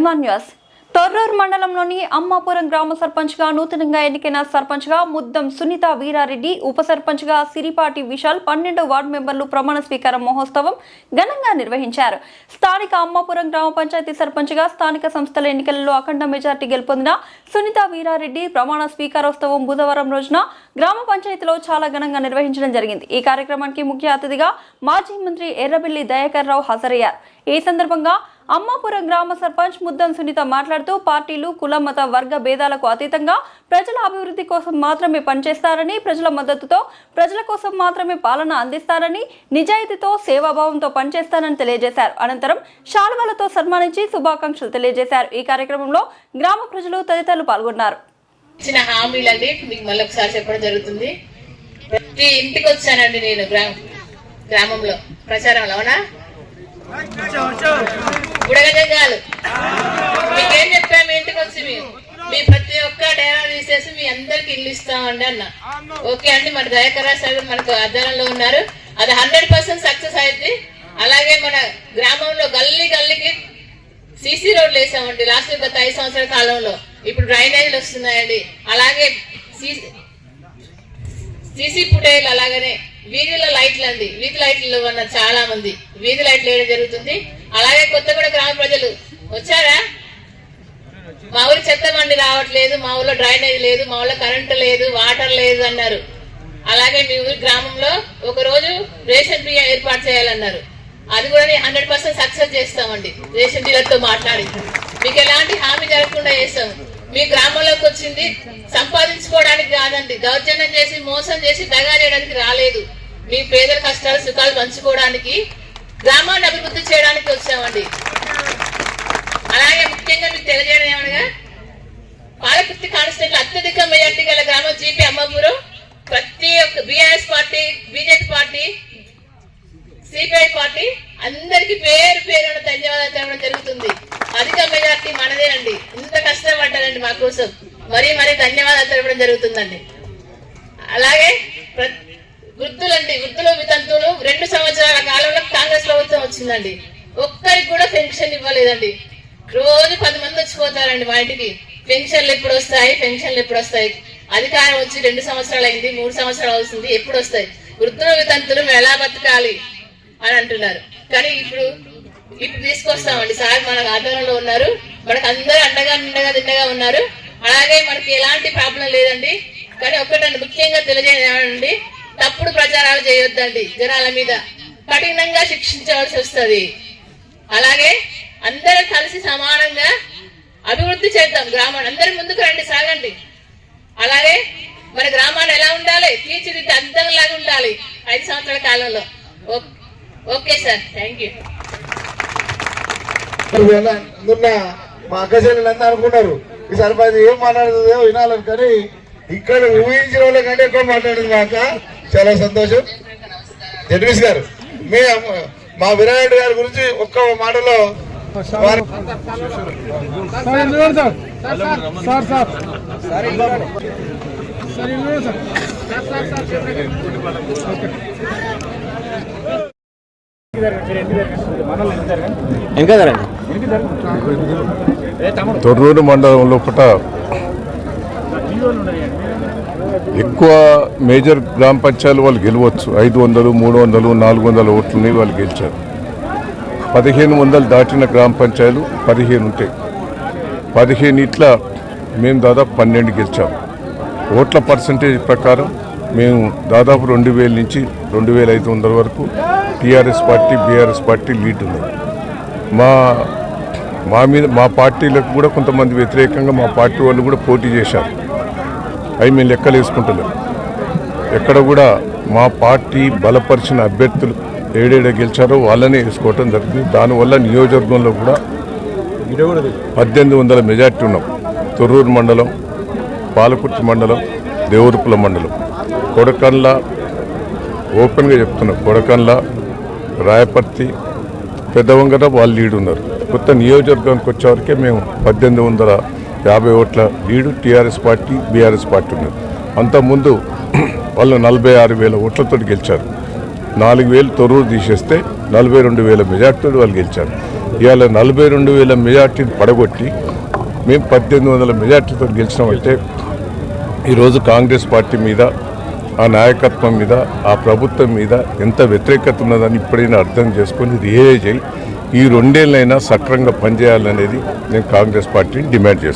M1 news Thorrur మండలంలోని అమ్మాపురం గ్రామ సర్పంచ్గా నూతనంగా ఎన్నికైన సర్పంచ్గా ముద్దం సునీత వీరారెడ్డి, ఉప సర్పంచ్గా సిరిపాటి విశాల్ 12 వార్డు మెంబర్లు ప్రమాణ స్వీకారం మహోత్సవం ఘనంగా నిర్వహించారు. స్థానిక అమ్మాపురం గ్రామ పంచాయతీ సర్పంచ్గా స్థానిక సంస్థల ఎన్నికలలో అఖండ మెజార్టీ గెలుపొందిన సునీత వీరారెడ్డి ప్రమాణ స్వీకారోత్సవం బుధవారం రోజున గ్రామ పంచాయతీలో చాలా ఘనంగా నిర్వహించడం జరిగింది. ఈ కార్యక్రమానికి ముఖ్య అతిథిగా మాజీ మంత్రి ఎర్రబెల్లి దయాకర్ రావు హాజరయ్యారు. ఈ సందర్భంగా అమ్మాపురం గ్రామ సర్పంచ్ ముద్దం సునీత మాట్లాడుతూ పార్టీలు, కుల, మత, వర్గ భేదాలకు అతీతంగా ప్రజల అభివృద్ధి కోసం మాత్రమే పనిచేస్తారని, ప్రజల మద్దతుతో ప్రజల కోసం మాత్రమే పాలన అందిస్తారని, నిజాయితీతో సేవాభావంతో పనిచేస్తారని తెలియజేశారు. అనంతరం శాలువాలతో సన్మానించి శుభాకాంక్షలు తెలియజేశారు. ఈ కార్యక్రమంలో గ్రామ ప్రజలు తదితరులు పాల్గొన్నారు. ప్రతి ఇంటికి వచ్చానండి నేను గ్రామంలో ప్రచారంలో. అవునా? బుడగజంగాలు మీకేం చెప్పా? మీ ఇంటికి వచ్చి మీ ప్రతి ఒక్క డేరా తీసేసి మీ అందరికి ఇల్లు ఇస్తామండి అన్న. ఓకే అండి, మన దయాకర్ సార్ మనకు ఆధ్వర్యంలో ఉన్నారు. అది 100% సక్సెస్ అయింది. అలాగే మన గ్రామంలో గల్లీ గల్లీకి సీసీ రోడ్లు వేసామండి లాస్ట్ గత 5 సంవత్సరాల కాలంలో. ఇప్పుడు డ్రైనేజీలు వస్తున్నాయండి. అలాగే సీసీ ఫుటేజ్, అలాగనే వీధిలో లైట్లు అండి. వీధి లైట్లు ఉన్న చాలా మంది వీధి లైట్లు వేయడం జరుగుతుంది. అలాగే కొత్తగూడ గ్రామ ప్రజలు వచ్చారా? మా ఊరి చెత్త బండి రావట్లేదు, మా ఊళ్ళో డ్రైనేజ్ లేదు, మా ఊళ్ళో కరెంటు లేదు, వాటర్ లేదు అన్నారు. అలాగే మీ ఊరి గ్రామంలో ఒక రోజు రేషన్ బియ్యం ఏర్పాటు చేయాలన్నారు. అది కూడా 100% సక్సెస్ చేస్తామండి. రేషన్ డీలర్తో మాట్లాడి మీకు ఎలాంటి హామీ జరగకుండా చేస్తాము. మీ గ్రామంలోకి వచ్చింది సంపాదించుకోవడానికి కాదండి, దౌర్జన్యం చేసి మోసం చేసి దగా చేయడానికి రాలేదు. మీ పేదల కష్టాలు సుఖాలు పంచుకోవడానికి, గ్రామాన్ని అభివృద్ధి చేయడానికి వచ్చామండి. అలాగే ముఖ్యంగా మీకు తెలియజేయడం ఏమనగా, పాలకుర్తి కాన్స్టిట్యూన్సీ అత్యధిక మెజార్టీ గల గ్రామం జీపీ అమ్మాపురం. ప్రతి ఒక్క BRS party, BJP party, CPI party అందరికి పేరు పేరున ధన్యవాదాలు తెలపడం జరుగుతుంది. అధిక మెజార్టీ మనదేనండి. ఇంత కష్టపడ్డారండి మా కోసం, మరీ ధన్యవాదాలు తెలపడం జరుగుతుందండి. అలాగే వృద్ధులండి, వృద్ధులు వితంతువులు 2 సంవత్సరాల కాలంలో కాంగ్రెస్ ప్రభుత్వం వచ్చిందండి. ఒక్కరికి కూడా పెన్షన్ ఇవ్వలేదండి. రోజు 10 మంది వచ్చిపోతారండి మా ఇంటికి. పెన్షన్లు ఎప్పుడు వస్తాయి? అధికారం వచ్చి 2 సంవత్సరాలు అయింది, 3 సంవత్సరాలు అవుతుంది, ఎప్పుడు వస్తాయి? వృద్ధులు వితంతులు మేము ఎలా బతకాలి అని అంటున్నారు. కానీ ఇప్పుడు తీసుకొస్తామండి. సార్ మన ఆధ్వర్యంలో ఉన్నారు, మనకు అందరూ అండగా దిండగా ఉన్నారు. అలాగే మనకి ఎలాంటి ప్రాబ్లం లేదండి. కానీ ఒక్కటండి ముఖ్యంగా తెలియజేయండి, తప్పుడు ప్రచారాలు చేయొద్దండి. జనాల మీద కఠినంగా శిక్షించవలసి వస్తుంది. అలాగే అందరూ కలిసి సమానంగా అభివృద్ధి చేద్దాం. గ్రామాన్ని అందరి ముందుకు రండి, సాగండి. అలాగే మన గ్రామాన్ని ఎలా ఉండాలి, తీర్చిదిద్ది అందంలాగా ఉండాలి 5 సంవత్సరాల కాలంలో. Okay sir, thank you. మా అక్కచెల్లెలంతా అనుకున్నారు ఈ సర్పంచ్ ఏం మాట్లాడుతుందో వినాలని, కానీ ఇక్కడ ఊహించిన వాళ్ళ కంటే ఎక్కువ మాట్లాడింది. మాక చాలా సంతోషం. జడ్విస్ గారు, మా వీరారెడ్డి గారి గురించి ఒక్క మాటలో తొర్రూరు మండలం లోపల ఎక్కువ మేజర్ గ్రామ పంచాయతీలు వాళ్ళు గెలవచ్చు. 500, 300, 400 ఓట్లని వాళ్ళు గెలిచారు. 1500 దాటిన గ్రామ పంచాయతీలు 15 ఉంటాయి. 15 ఇట్లా మేము దాదాపు 12 గెలిచాము. ఓట్ల పర్సంటేజ్ ప్రకారం మేము దాదాపు 2000 నుంచి 2500 వరకు TRS party, BRS party lead ఉంది. మా పార్టీలకు కూడా కొంతమంది వ్యతిరేకంగా మా పార్టీ వాళ్ళు కూడా పోటీ చేశారు. అవి మేము లెక్కలు వేసుకుంటలేము. ఎక్కడ కూడా మా పార్టీ బలపరిచిన అభ్యర్థులు ఏడేడ గెలిచారో వాళ్ళనే వేసుకోవటం జరిగింది. దానివల్ల నియోజకవర్గంలో కూడా 1800 మెజార్టీ ఉన్నాం. తొర్రూరు మండలం, పాలకుర్తి మండలం, దేవరుపుల మండలం, కొడకన్ల, ఓపెన్గా చెప్తున్నాం, కొడకన్ల, రాయపర్తి, పెద్దవంగర వాళ్ళు లీడ్ ఉన్నారు. కొత్త నియోజకవర్గానికి వచ్చేవరకే మేము 1850 ఓట్ల lead TRS party, BRS party ఉన్నారు. అంతకుముందు వాళ్ళు 46,000 ఓట్లతో గెలిచారు. 4,000 తొర్రూరు తీసేస్తే 42,000 మెజార్టీతో వాళ్ళు గెలిచారు. ఇవాళ 42,000 మెజార్టీని పడగొట్టి మేము 1,800 మెజార్టీతో గెలిచినామంటే ఈరోజు కాంగ్రెస్ పార్టీ మీద, ఆ నాయకత్వం మీద, ఆ ప్రభుత్వం మీద ఎంత వ్యతిరేకత ఉన్నదని ఇప్పుడైనా అర్థం చేసుకొని రియలైజ్ అయ్యి ఈ 2 ఏళ్ళైనా సక్రమంగా పనిచేయాలనేది నేను కాంగ్రెస్ పార్టీని డిమాండ్ చేస్తాను.